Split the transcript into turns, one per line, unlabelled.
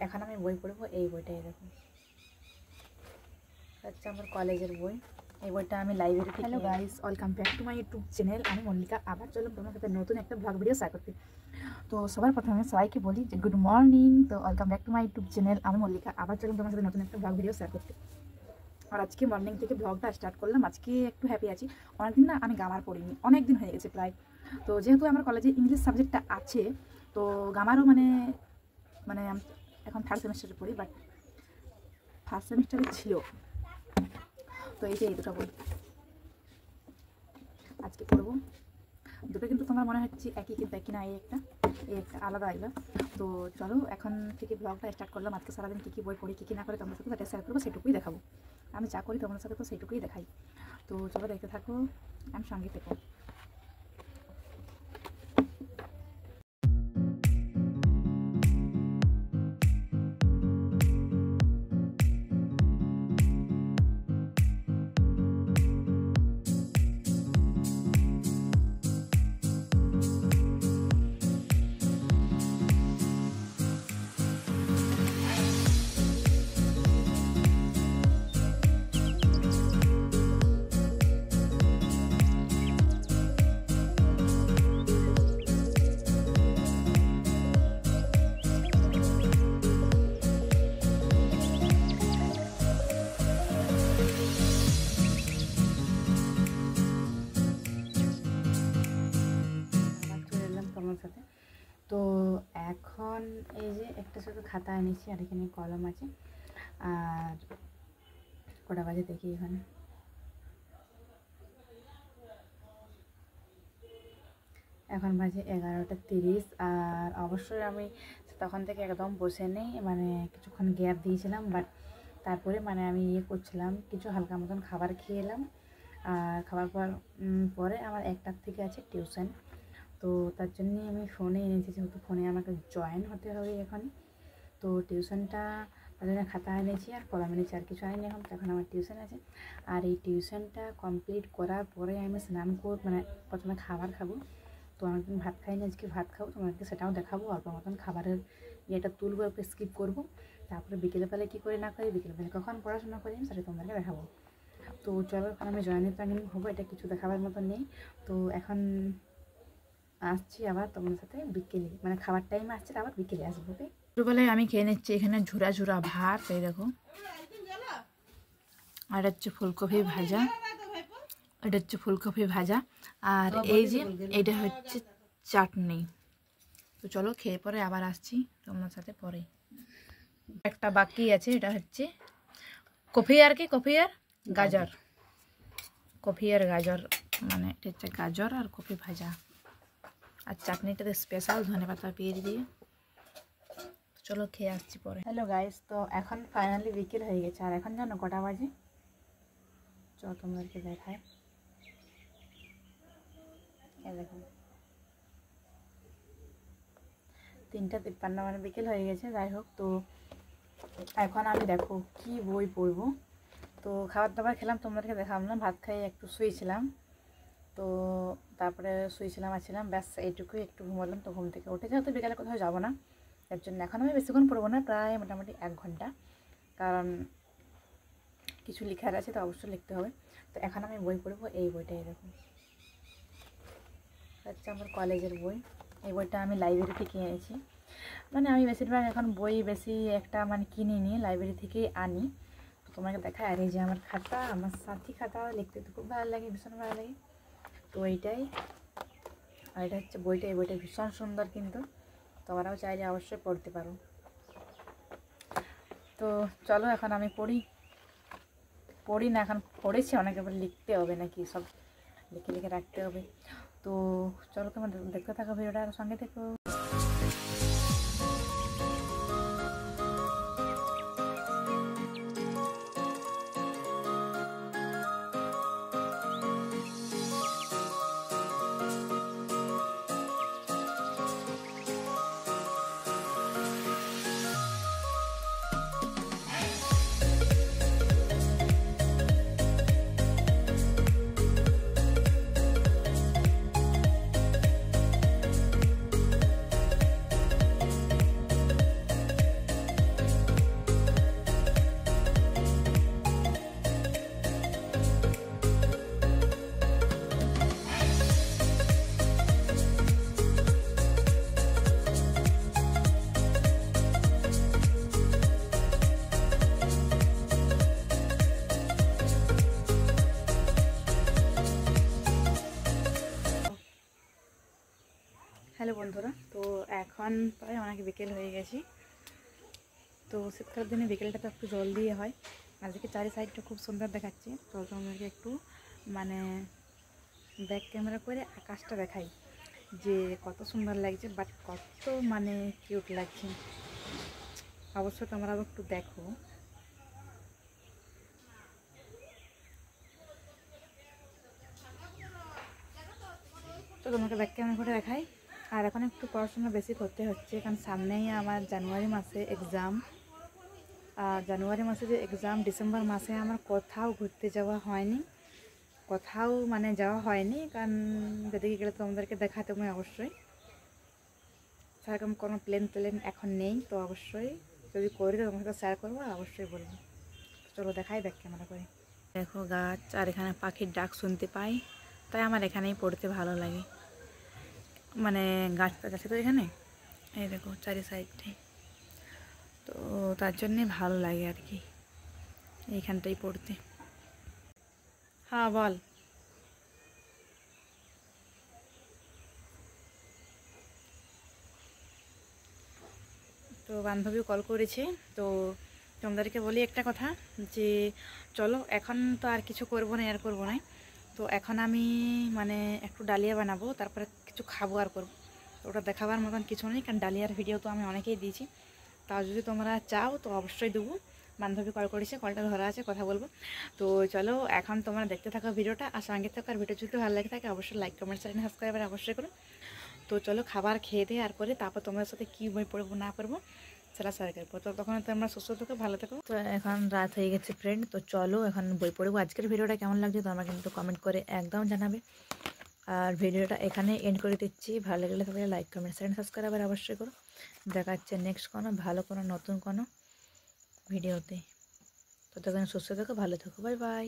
এখন আমি বই পড়বো এই বইটাই দেখুন হচ্ছে আমার কলেজের বই। এই বইটা আমি লাইব্রেরি থেকে। Hello guys, welcome back to my YouTube channel. আমি মল্লিকা আবার চলুন তোমার সাথে নতুন একটা ব্লগ ভিডিও শেয়ার করতে। তো সবার প্রথমে সবাইকে বলি যে গুড মর্নিং। তো welcome back to my YouTube channel. আমি মল্লিকা আবার চলুন তোমার সাথে নতুন একটা ব্লগ ভিডিও শেয়ার করতে। আর আজকে মর্নিং থেকে ব্লগটা স্টার্ট করলাম। আজকে একটু হ্যাপি আছি, অনেকদিন না আমি গ্রামার পড়িনি, অনেক দিন হয়ে গেছে প্রায়। তো যেহেতু আমার কলেজে ইংলিশ সাবজেক্টটা আছে, তো গ্রামারও মানে এখন থার্ড সেমিস্টারে পড়ি, বাট ফার্স্ট সেমিস্টারে ছিল। তো এই যে এই দুটো বই আজকে পড়বো। দুটো কিন্তু তোমার মনে হচ্ছে একই, কিন্তু একই না, এই একটা আলাদা এলো। তো চলো এখন থেকে ব্লগটা স্টার্ট করলাম। আজকে সারাদিন কী কী বই পড়ি, কী কী না করে তোমার সাথে সেটা শেয়ার করবো, সেটুকুই দেখাবো। আমি যা করি তোমার সাথে তো সেইটুকুই দেখাই। তো চলো দেখতে থাকো, আমি সঙ্গে থেকো। সাথে তো এখন এই যে একটা শুধু খাতা এনেছি, আর এখানে কলম আছে। আর কটা বাজে দেখি, এখানে এখন বাজে 11:30। আর অবশ্যই আমি তখন থেকে একদম বসে নেই, মানে কিছুক্ষণ গ্যাপ দিয়েছিলাম, বাট তারপরে আমি করছিলাম, কিছু হালকা মতন খাবার খেয়ে এলাম। আর খাবার পরে আমার 1টার থেকে আছে টিউশন। তো তার জন্যই আমি ফোনে এনেছি, যেহেতু ফোনে আমাকে জয়েন হতে হবে এখন। তো টিউশনটা তার জন্য খাতা এনেছি আর কলম এনেছি, আর কিছু আনিনি এখন আমার টিউশন আছে। আর এই টিউশনটা কমপ্লিট করার পরে আমি স্নান প্রথমে খাবার খাবো। তো অনেকদিন ভাত খাইনি, আজকে ভাত খাবো, তোমাদেরকে সেটাও দেখাবো। অল্প মতন খাবারের ইয়েটা তুলবো, একটু স্কিপ করবো। তারপরে বিকেলবেলা কী করে না করি, বিকেলবেলা কখন পড়াশোনা করি সেটা তোমাদেরকে দেখাবো। তো চলো, এখন আমি জয়েনের টাইমিং হবো, এটা কিছু দেখাবার মতো নেই। তো এখন আসছি আবার তোমার সাথে বিকেলে, খাবার টাইমে আসছে, আবার বিকেলে আসবো। ওকে, ছোটোবেলায় আমি খেয়ে নিচ্ছি এখানে ঝুরা ঝুরা ভাত, এই দেখো। আর হচ্ছে ফুলকপি ভাজা, এটা হচ্ছে ফুলকপি ভাজা। আর এই যে এটা হচ্ছে চাটনি। তো চলো খেয়ে পরে আবার আসছি তোমার সাথে পরে। একটা বাকি আছে, এটা হচ্ছে কফি আর গাজর, কফি আর গাজর, এটা হচ্ছে গাজর আর কফি ভাজা। আর চাটনিটাতে স্পেশাল ধনেপাতা পেয়ে দিয়ে। চলো খেয়ে আসছি পরে। হ্যালো গাইস, তো এখন ফাইনালি বিকেল হয়ে গেছে। আর এখন জানো কটা বাজে? চলো তোমাদেরকে দেখায়। দেখো 3:53, বিকেল হয়ে গেছে। যাই হোক, তো এখন আমি দেখো কি বই পড়বো। তো খাবার দাবার খেলাম, তোমাদেরকে দেখালাম না। ভাত খাই একটু শুয়েছিলাম, তো তারপরে শুয়েছিলাম আসছিলাম, ব্যাস এইটুকুই। একটু ঘুমালাম, তো ঘুম থেকে উঠে যেহেতু বিকালে কোথাও যাবো না, তার জন্য এখন আমি বেশিক্ষণ পড়বো না, প্রায় মোটামুটি 1 ঘন্টা, কারণ কিছু লেখার আছে তো অবশ্যই লিখতে হবে। তো এখন আমি বই পড়বো এই বইটাই দেখুন হচ্ছে আমার কলেজের বই। এই বইটা আমি লাইব্রেরি থেকে এনেছি। আমি বেশিরভাগ এখন বই বেশি একটা কিনিনি, লাইব্রেরি থেকেই আনি। তো তোমাকে দেখায়। আর এই যে আমার খাতা, আমার সাথী খাতা, লিখতে তো খুব ভালো লাগে, ভীষণ ভালো লাগে। তো এইটাই। আর এটা হচ্ছে বইটা, এই বইটা ভীষণ সুন্দর, কিন্তু তোমরাও চাইলে অবশ্যই পড়তে পারো। তো চলো এখন আমি পড়ি না, এখন পড়েছি অনেক, এবার লিখতে হবে নাকি, সব লিখে লিখে রাখতে হবে। তো চলো তোমার দেখতে থাকো ভিডিওটা, আর সঙ্গে থেকো। বন্ধুরা, তো এখন প্রায় অনেক বিকেল হয়ে গেছি। তো শীতকালের দিনে বিকেলটা তো একটু জলদি হয়। আজকে চারি সাইডটা খুব সুন্দর দেখাচ্ছে, তো তোমাদেরকে একটু মানে ব্যাক ক্যামেরা করে আকাশটা দেখাই যে কত সুন্দর লাগছে, বাট কত মানে কিউট লাগছে। অবশ্যই তোমরা একটু দেখো। তো তোমাকে ব্যাক ক্যামেরা করে দেখাই। আর এখন একটু পড়াশোনা বেশি করতে হচ্ছে, কারণ সামনেই আমার জানুয়ারি মাসে এক্সাম। আর জানুয়ারি মাসে যে এক্সাম, ডিসেম্বর মাসে আমার কোথাও ঘুরতে যাওয়া হয়নি, কোথাও মানে যাওয়া হয়নি। কারণ যেদিকে গেলে তোমাদেরকে দেখাতে আমি অবশ্যই, সেরকম কোনো প্ল্যান এখন নেই। তো অবশ্যই যদি করি তো তোমার সাথে শেয়ার করবো, আর অবশ্যই বলবো। চলো দেখাই ব্যাক ক্যামেরা করে। দেখো গাছ, আর এখানে পাখির ডাক শুনতে পাই, তাই আমার এখানেই পড়তে ভালো লাগে। মানে গাছ টাছ আছে তো এখানে, এই দেখো চারি সাইডে, তো তার জন্যে ভালো লাগে আর কি এইখানটাই পড়তে। হ্যাঁ বল। তো বান্ধবী কল করেছে, তো তোমাদেরকে বলি একটা কথা, যে চলো এখন তো আর কিছু করবো না, আর করবো না। তো এখন আমি মানে একটু ডালিয়া বানাবো, তারপরে কিছু খাবো আর করবো। তো ওটা দেখাবার মতন কিছু নেই, কারণ ডালিয়ার ভিডিও তো আমি অনেকেই দিয়েছি। তাও যদি তোমরা চাও তো অবশ্যই দেবো। বান্ধবী কল করেছে, কলটা ধরা আছে, কথা বলবো। তো চলো এখন তোমরা দেখতে থাকো ভিডিওটা, আর সঙ্গে থাকো। আর ভিডিও যদি ভালো লাগে থাকে অবশ্যই লাইক কমেন্ট চ্যানেল সাবস্ক্রাইব অবশ্যই করো। তো চলো খাবার খেয়ে দিয়ে আর করে তারপর তোমাদের সাথে কী বই পড়বো না পড়বো সেটা শেয়ার করবো। তো তখন তোমরা সুস্থ থাকো, ভালো থাকো। তো এখন রাত হয়ে গেছে ফ্রেন্ড, তো চলো এখন বই পড়বো। আজকের ভিডিওটা কেমন লাগছে তোমরা কিন্তু কমেন্ট করে একদম জানাবে। আর ভিডিওটা এখানে এন্ড করে দিচ্ছি। ভালো লাগলে তাহলে লাইক কমেন্ট চ্যানেল সাবস্ক্রাইব অবশ্যই করো। দেখা যাচ্ছে নেক্সট কোনো ভালো কোনো নতুন কোনো ভিডিওতে। তো তখন সুস্থ থাকো, ভালো থাকো, বাই বাই।